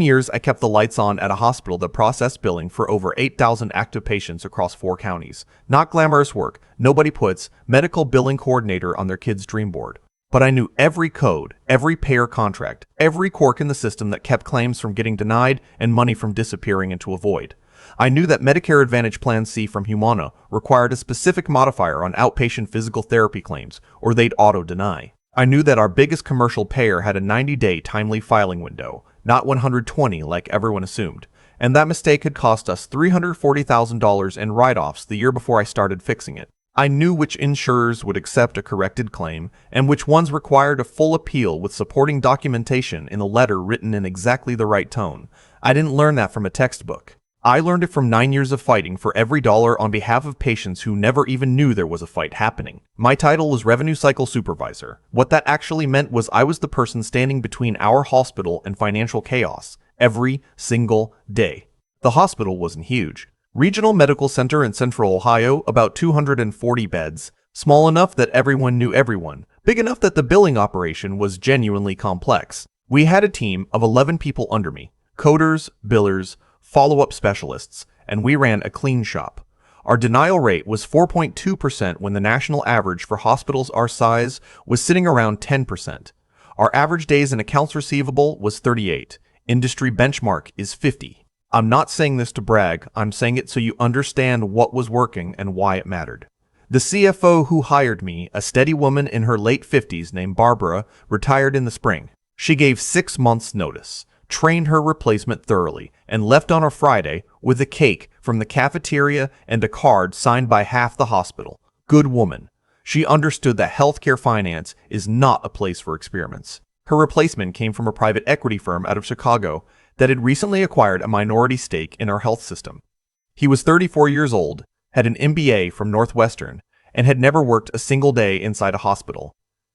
Years, I kept the lights on at a hospital that processed billing for over 8,000 active patients across 4 counties. Not glamorous work. Nobody puts medical billing coordinator on their kid's dream board. But I knew every code, every payer contract, every quirk in the system that kept claims from getting denied and money from disappearing into a void. I knew that Medicare Advantage Plan C from Humana required a specific modifier on outpatient physical therapy claims, or they'd auto-deny. I knew that our biggest commercial payer had a 90-day timely filing window, not 120 like everyone assumed, and that mistake had cost us $340,000 in write-offs the year before I started fixing it. I knew which insurers would accept a corrected claim and which ones required a full appeal with supporting documentation in a letter written in exactly the right tone. I didn't learn that from a textbook. I learned it from 9 years of fighting for every dollar on behalf of patients who never even knew there was a fight happening. My title was Revenue Cycle Supervisor. What that actually meant was I was the person standing between our hospital and financial chaos every single day. The hospital wasn't huge. Regional Medical Center in Central Ohio, about 240 beds, small enough that everyone knew everyone, big enough that the billing operation was genuinely complex. We had a team of 11 people under me, coders, billers, follow-up specialists, and we ran a clean shop. Our denial rate was 4.2% when the national average for hospitals our size was sitting around 10%. Our average days in accounts receivable was 38. Industry benchmark is 50. I'm not saying this to brag, I'm saying it so you understand what was working and why it mattered. The CFO who hired me, a steady woman in her late 50s named Barbara, retired in the spring. She gave 6 months' notice, trained her replacement thoroughly, and left on a Friday with a cake from the cafeteria and a card signed by half the hospital. Good woman. She understood that healthcare finance is not a place for experiments. Her replacement came from a private equity firm out of Chicago that had recently acquired a minority stake in our health system. He was 34 years old, had an MBA from Northwestern, and had never worked a single day inside a hospital.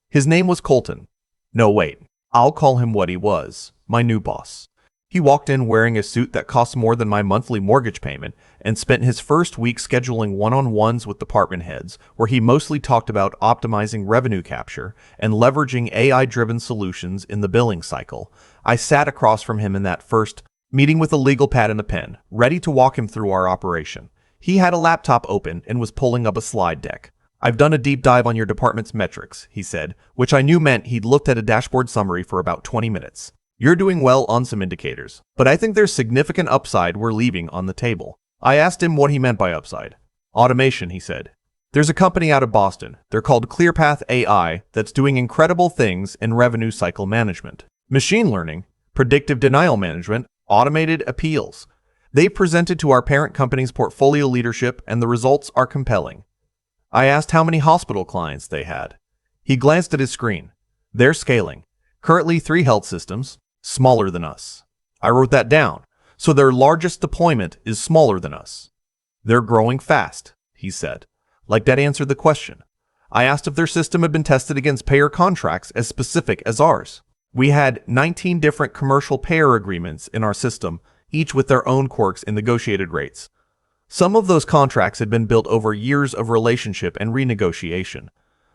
His name was Colton. No, wait. I'll call him what he was, my new boss. He walked in wearing a suit that cost more than my monthly mortgage payment and spent his first week scheduling one-on-ones with department heads where he mostly talked about optimizing revenue capture and leveraging AI-driven solutions in the billing cycle. I sat across from him in that first meeting with a legal pad and a pen, ready to walk him through our operation. He had a laptop open and was pulling up a slide deck. "I've done a deep dive on your department's metrics," he said, which I knew meant he'd looked at a dashboard summary for about 20 minutes. "You're doing well on some indicators, but I think there's significant upside we're leaving on the table." I asked him what he meant by upside. "Automation," he said. "There's a company out of Boston. They're called ClearPath AI that's doing incredible things in revenue cycle management. Machine learning, predictive denial management, automated appeals. They presented to our parent company's portfolio leadership and the results are compelling." I asked how many hospital clients they had. He glanced at his screen. "They're scaling. Currently 3 health systems, smaller than us." I wrote that down. So their largest deployment is smaller than us. "They're growing fast," he said. Like that answered the question. I asked if their system had been tested against payer contracts as specific as ours. We had 19 different commercial payer agreements in our system, each with their own quirks and negotiated rates. Some of those contracts had been built over years of relationship and renegotiation.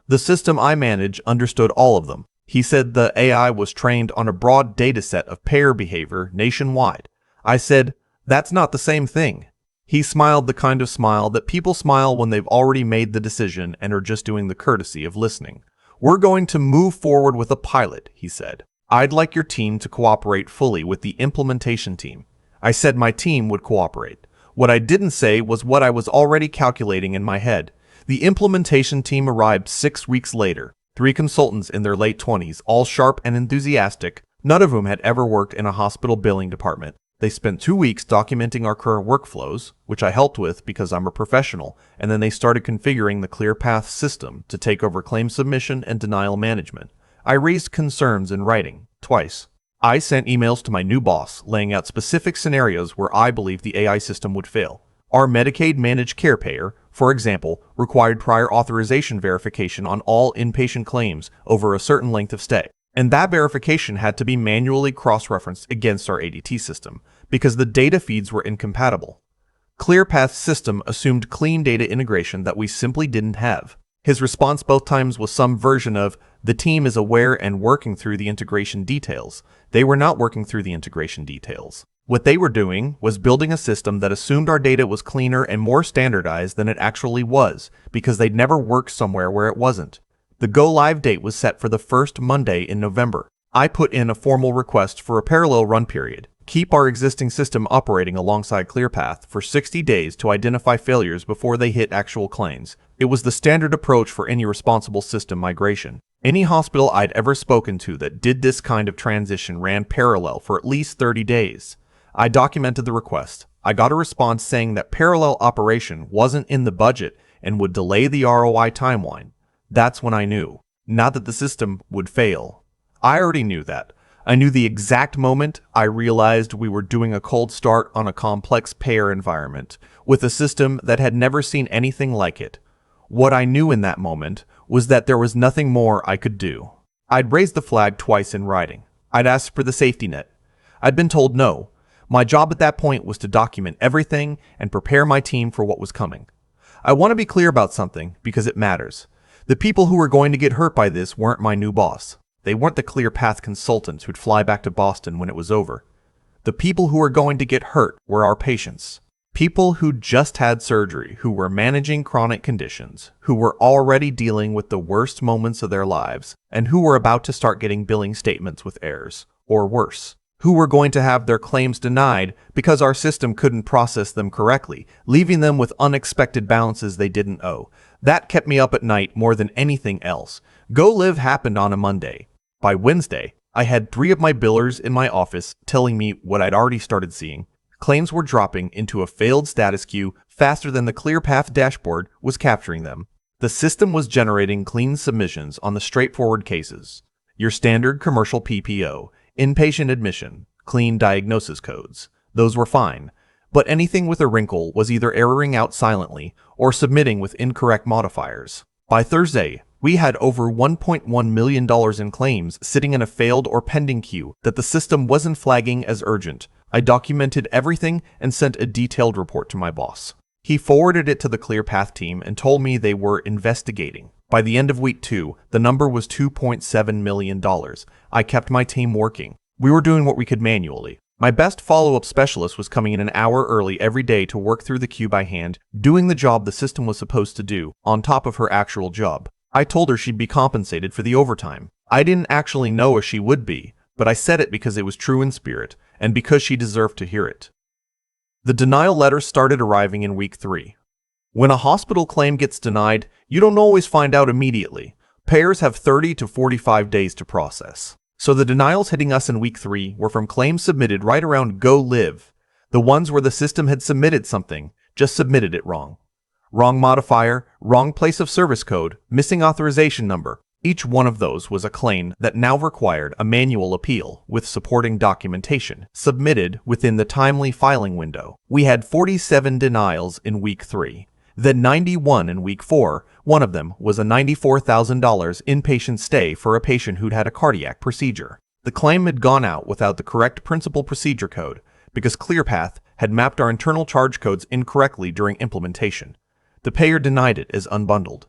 The system I manage understood all of them. He said the AI was trained on a broad data set of payer behavior nationwide. I said, "That's not the same thing." He smiled the kind of smile that people smile when they've already made the decision and are just doing the courtesy of listening. "We're going to move forward with a pilot," he said. "I'd like your team to cooperate fully with the implementation team." I said my team would cooperate. What I didn't say was what I was already calculating in my head. The implementation team arrived 6 weeks later. 3 consultants in their late 20s, all sharp and enthusiastic, none of whom had ever worked in a hospital billing department. They spent 2 weeks documenting our current workflows, which I helped with because I'm a professional, and then they started configuring the ClearPath system to take over claim submission and denial management. I raised concerns in writing, twice. I sent emails to my new boss laying out specific scenarios where I believed the AI system would fail. Our Medicaid managed care payer, for example, required prior authorization verification on all inpatient claims over a certain length of stay. And that verification had to be manually cross-referenced against our ADT system because the data feeds were incompatible. ClearPath's system assumed clean data integration that we simply didn't have. His response both times was some version of, "The team is aware and working through the integration details." They were not working through the integration details. What they were doing was building a system that assumed our data was cleaner and more standardized than it actually was, because they'd never worked somewhere where it wasn't. The go-live date was set for the first Monday in November. I put in a formal request for a parallel run period. Keep our existing system operating alongside ClearPath for 60 days to identify failures before they hit actual claims. It was the standard approach for any responsible system migration. Any hospital I'd ever spoken to that did this kind of transition ran parallel for at least 30 days. I documented the request. I got a response saying that parallel operation wasn't in the budget and would delay the ROI timeline. That's when I knew. Not that the system would fail. I already knew that. I knew the exact moment I realized we were doing a cold start on a complex payer environment with a system that had never seen anything like it. What I knew in that moment was that there was nothing more I could do. I'd raised the flag twice in writing. I'd asked for the safety net. I'd been told no. My job at that point was to document everything and prepare my team for what was coming. I want to be clear about something because it matters. The people who were going to get hurt by this weren't my new boss. They weren't the ClearPath consultants who'd fly back to Boston when it was over. The people who were going to get hurt were our patients. People who just had surgery, who were managing chronic conditions, who were already dealing with the worst moments of their lives, and who were about to start getting billing statements with errors, or worse, who were going to have their claims denied because our system couldn't process them correctly, leaving them with unexpected balances they didn't owe. That kept me up at night more than anything else. Go Live happened on a Monday. By Wednesday, I had 3 of my billers in my office telling me what I'd already started seeing. Claims were dropping into a failed status queue faster than the ClearPath dashboard was capturing them. The system was generating clean submissions on the straightforward cases. Your standard commercial PPO, inpatient admission, clean diagnosis codes. Those were fine. But anything with a wrinkle was either erroring out silently or submitting with incorrect modifiers. By Thursday, we had over $1.1 million in claims sitting in a failed or pending queue that the system wasn't flagging as urgent. I documented everything and sent a detailed report to my boss. He forwarded it to the ClearPath team and told me they were investigating. By the end of week 2, the number was $2.7 million. I kept my team working. We were doing what we could manually. My best follow-up specialist was coming in an hour early every day to work through the queue by hand, doing the job the system was supposed to do, on top of her actual job. I told her she'd be compensated for the overtime. I didn't actually know if she would be, but I said it because it was true in spirit, and because she deserved to hear it. The denial letters started arriving in week 3. When a hospital claim gets denied, you don't always find out immediately. Payers have 30 to 45 days to process. So the denials hitting us in week 3 were from claims submitted right around Go Live, the ones where the system had submitted something, just submitted it wrong. Wrong modifier, wrong place of service code, missing authorization number. Each one of those was a claim that now required a manual appeal with supporting documentation, submitted within the timely filing window. We had 47 denials in week 3, then 91 in week 4. One of them was a $94,000 inpatient stay for a patient who'd had a cardiac procedure. The claim had gone out without the correct principal procedure code because ClearPath had mapped our internal charge codes incorrectly during implementation. The payer denied it as unbundled.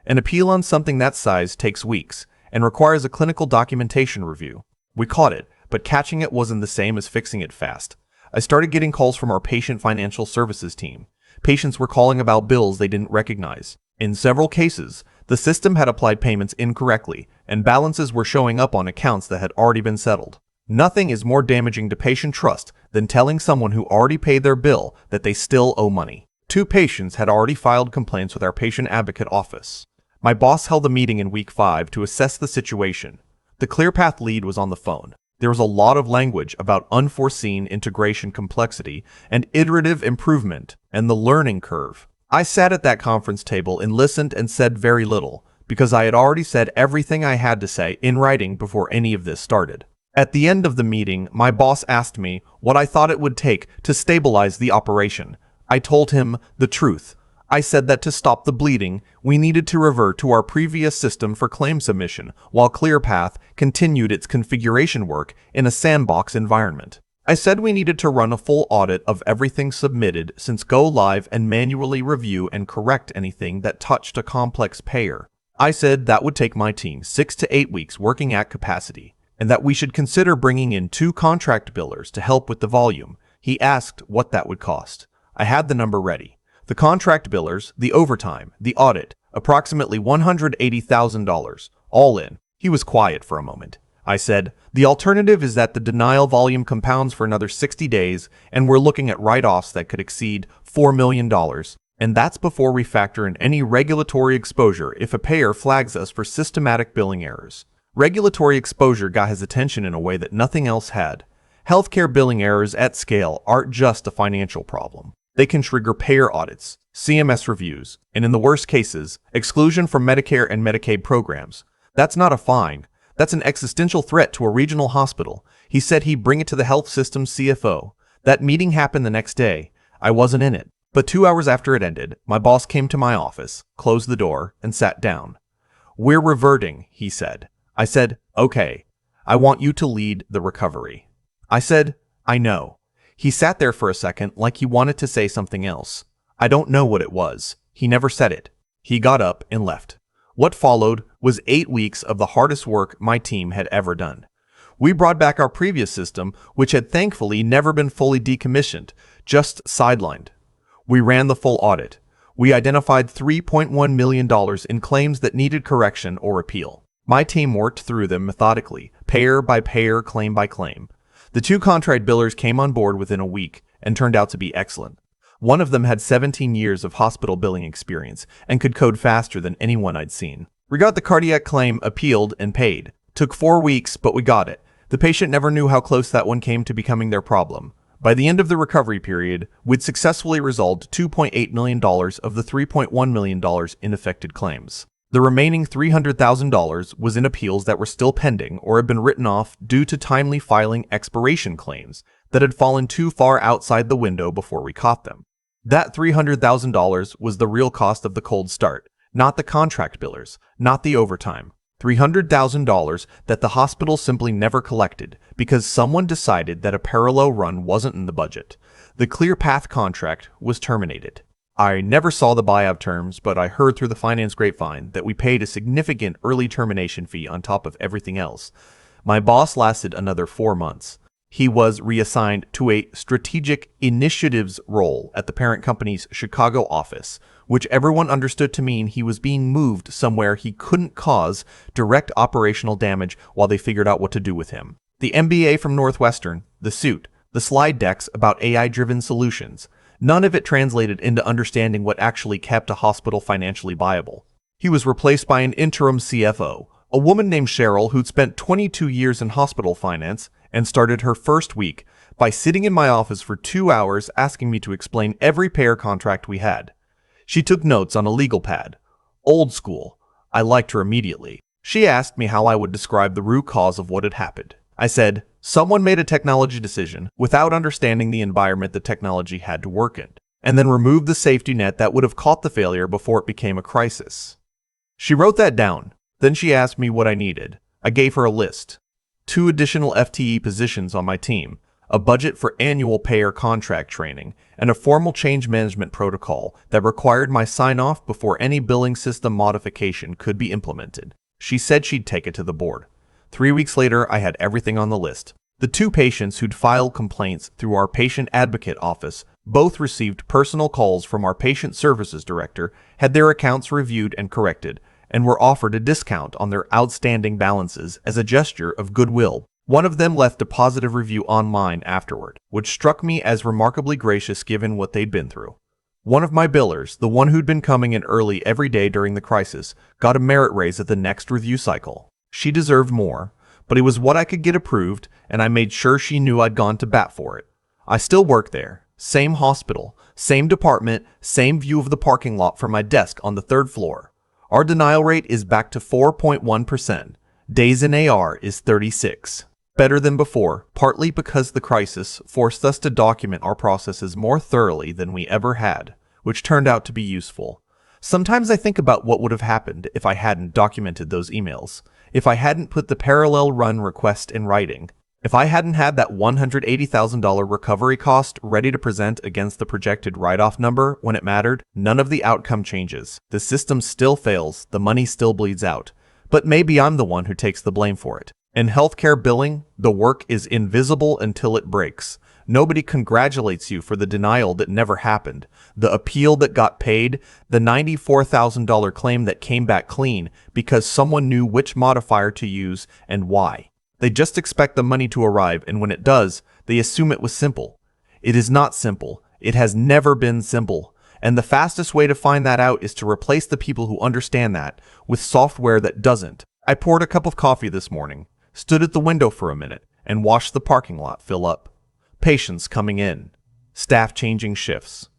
An appeal on something that size takes weeks and requires a clinical documentation review. We caught it, but catching it wasn't the same as fixing it fast. I started getting calls from our patient financial services team. Patients were calling about bills they didn't recognize. In several cases, the system had applied payments incorrectly, and balances were showing up on accounts that had already been settled. Nothing is more damaging to patient trust than telling someone who already paid their bill that they still owe money. 2 patients had already filed complaints with our patient advocate office. My boss held a meeting in week 5 to assess the situation. The ClearPath lead was on the phone. There was a lot of language about unforeseen integration complexity and iterative improvement and the learning curve. I sat at that conference table and listened and said very little, because I had already said everything I had to say in writing before any of this started. At the end of the meeting, my boss asked me what I thought it would take to stabilize the operation. I told him the truth. I said that to stop the bleeding, we needed to revert to our previous system for claim submission, while ClearPath continued its configuration work in a sandbox environment. I said we needed to run a full audit of everything submitted since go live and manually review and correct anything that touched a complex payer. I said that would take my team 6 to 8 weeks working at capacity, and that we should consider bringing in 2 contract billers to help with the volume. He asked what that would cost. I had the number ready. The contract billers, the overtime, the audit, approximately $180,000, all in. He was quiet for a moment. I said, the alternative is that the denial volume compounds for another 60 days, and we're looking at write-offs that could exceed $4 million. And that's before we factor in any regulatory exposure if a payer flags us for systematic billing errors. Regulatory exposure got his attention in a way that nothing else had. Healthcare billing errors at scale aren't just a financial problem. They can trigger payer audits, CMS reviews, and in the worst cases, exclusion from Medicare and Medicaid programs. That's not a fine. That's an existential threat to a regional hospital. He said he'd bring it to the health system's CFO. That meeting happened the next day. I wasn't in it. But 2 hours after it ended, my boss came to my office, closed the door, and sat down. We're reverting, he said. I said, okay. I want you to lead the recovery. I said, I know. He sat there for a second like he wanted to say something else. I don't know what it was. He never said it. He got up and left. What followed was 8 weeks of the hardest work my team had ever done. We brought back our previous system, which had thankfully never been fully decommissioned, just sidelined. We ran the full audit. We identified $3.1 million in claims that needed correction or appeal. My team worked through them methodically, payer by payer, claim by claim. The 2 contract billers came on board within a week and turned out to be excellent. One of them had 17 years of hospital billing experience and could code faster than anyone I'd seen. We got the cardiac claim appealed and paid. Took 4 weeks, but we got it. The patient never knew how close that one came to becoming their problem. By the end of the recovery period, we'd successfully resolved $2.8 million of the $3.1 million in affected claims. The remaining $300,000 was in appeals that were still pending or had been written off due to timely filing expiration claims that had fallen too far outside the window before we caught them. That $300,000 was the real cost of the cold start, not the contract billers, not the overtime. $300,000 that the hospital simply never collected because someone decided that a parallel run wasn't in the budget. The Clear Path contract was terminated. I never saw the buyout terms, but I heard through the finance grapevine that we paid a significant early termination fee on top of everything else. My boss lasted another 4 months. He was reassigned to a strategic initiatives role at the parent company's Chicago office, which everyone understood to mean he was being moved somewhere he couldn't cause direct operational damage while they figured out what to do with him. The MBA from Northwestern, the suit, the slide decks about AI-driven solutions, none of it translated into understanding what actually kept a hospital financially viable. He was replaced by an interim CFO, a woman named Cheryl who'd spent 22 years in hospital finance and started her first week by sitting in my office for 2 hours asking me to explain every payer contract we had. She took notes on a legal pad. Old school. I liked her immediately. She asked me how I would describe the root cause of what had happened. I said, someone made a technology decision without understanding the environment the technology had to work in, and then removed the safety net that would have caught the failure before it became a crisis. She wrote that down. Then she asked me what I needed. I gave her a list. 2 additional FTE positions on my team, a budget for annual payer contract training, and a formal change management protocol that required my sign-off before any billing system modification could be implemented. She said she'd take it to the board. 3 weeks later, I had everything on the list. The 2 patients who'd filed complaints through our patient advocate office both received personal calls from our patient services director, had their accounts reviewed and corrected, and were offered a discount on their outstanding balances as a gesture of goodwill. One of them left a positive review online afterward, which struck me as remarkably gracious given what they'd been through. One of my billers, the one who'd been coming in early every day during the crisis, got a merit raise at the next review cycle. She deserved more, but it was what I could get approved, and I made sure she knew I'd gone to bat for it. I still work there, same hospital, same department, same view of the parking lot from my desk on the 3rd floor. Our denial rate is back to 4.1%. Days in AR is 36. Better than before, partly because the crisis forced us to document our processes more thoroughly than we ever had, which turned out to be useful. Sometimes I think about what would have happened if I hadn't documented those emails, if I hadn't put the parallel run request in writing. If I hadn't had that $180,000 recovery cost ready to present against the projected write-off number when it mattered, none of the outcome changes. The system still fails, the money still bleeds out. But maybe I'm the one who takes the blame for it. In healthcare billing, the work is invisible until it breaks. Nobody congratulates you for the denial that never happened, the appeal that got paid, the $94,000 claim that came back clean because someone knew which modifier to use and why. They just expect the money to arrive, and when it does, they assume it was simple. It is not simple. It has never been simple. And the fastest way to find that out is to replace the people who understand that with software that doesn't. I poured a cup of coffee this morning, stood at the window for a minute, and watched the parking lot fill up. Patients coming in. Staff changing shifts.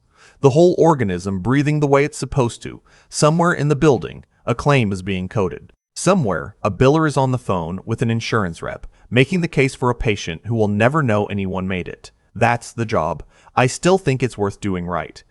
The whole organism breathing the way it's supposed to. Somewhere in the building, a claim is being coded. Somewhere, a biller is on the phone with an insurance rep, making the case for a patient who will never know anyone made it. That's the job. I still think it's worth doing right.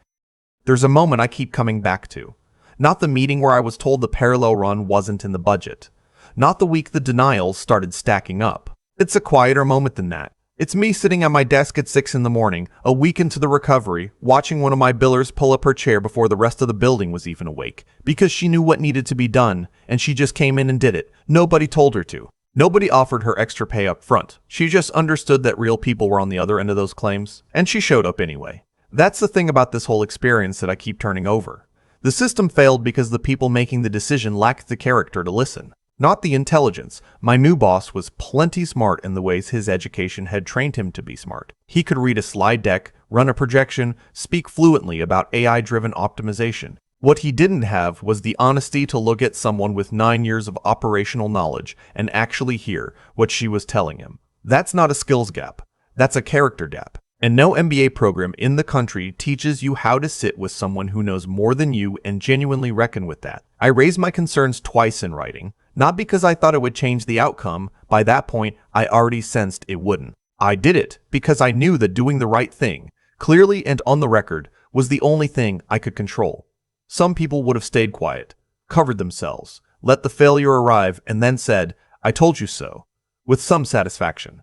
There's a moment I keep coming back to. Not the meeting where I was told the parallel run wasn't in the budget. Not the week the denials started stacking up. It's a quieter moment than that. It's me sitting at my desk at 6 in the morning, a week into the recovery, watching one of my billers pull up her chair before the rest of the building was even awake, because she knew what needed to be done, and she just came in and did it. Nobody told her to. Nobody offered her extra pay up front. She just understood that real people were on the other end of those claims, and she showed up anyway. That's the thing about this whole experience that I keep turning over. The system failed because the people making the decision lacked the character to listen. Not the intelligence. My new boss was plenty smart in the ways his education had trained him to be smart. He could read a slide deck, run a projection, speak fluently about AI-driven optimization. What he didn't have was the honesty to look at someone with 9 years of operational knowledge and actually hear what she was telling him. That's not a skills gap. That's a character gap. And no MBA program in the country teaches you how to sit with someone who knows more than you and genuinely reckon with that. I raised my concerns twice in writing. Not because I thought it would change the outcome. By that point, I already sensed it wouldn't. I did it because I knew that doing the right thing, clearly and on the record, was the only thing I could control. Some people would have stayed quiet, covered themselves, let the failure arrive, and then said, "I told you so," with some satisfaction.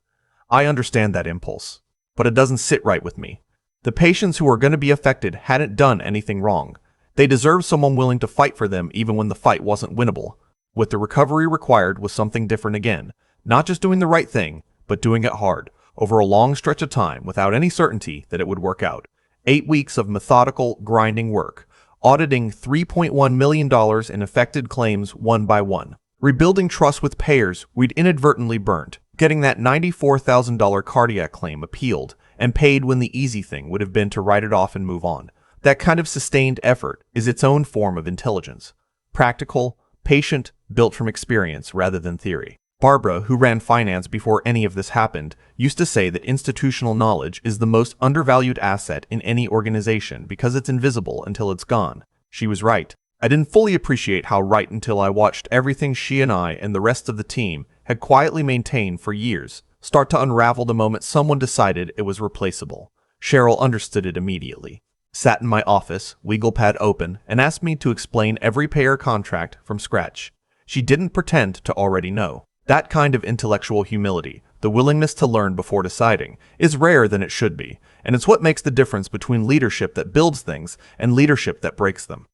I understand that impulse, but it doesn't sit right with me. The patients who are going to be affected hadn't done anything wrong. They deserve someone willing to fight for them even when the fight wasn't winnable. What the recovery required was something different again, not just doing the right thing, but doing it hard, over a long stretch of time without any certainty that it would work out. 8 weeks of methodical, grinding work, auditing $3.1 million in affected claims one by one, rebuilding trust with payers we'd inadvertently burnt, getting that $94,000 cardiac claim appealed and paid when the easy thing would have been to write it off and move on. That kind of sustained effort is its own form of intelligence. Practical, patient, built from experience rather than theory. Barbara, who ran finance before any of this happened, used to say that institutional knowledge is the most undervalued asset in any organization because it's invisible until it's gone. She was right. I didn't fully appreciate how right until I watched everything she and I and the rest of the team had quietly maintained for years start to unravel the moment someone decided it was replaceable. Cheryl understood it immediately. Sat in my office, legal pad open, and asked me to explain every payer contract from scratch. She didn't pretend to already know. That kind of intellectual humility, the willingness to learn before deciding, is rarer than it should be, and it's what makes the difference between leadership that builds things and leadership that breaks them.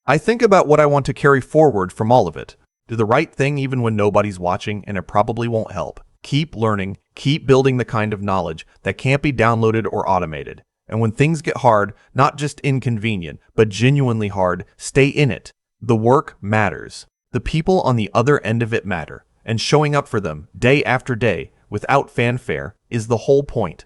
I think about what I want to carry forward from all of it. Do the right thing even when nobody's watching, and it probably won't help. Keep learning, keep building the kind of knowledge that can't be downloaded or automated. And when things get hard, not just inconvenient, but genuinely hard, stay in it. The work matters. The people on the other end of it matter. And showing up for them, day after day, without fanfare, is the whole point.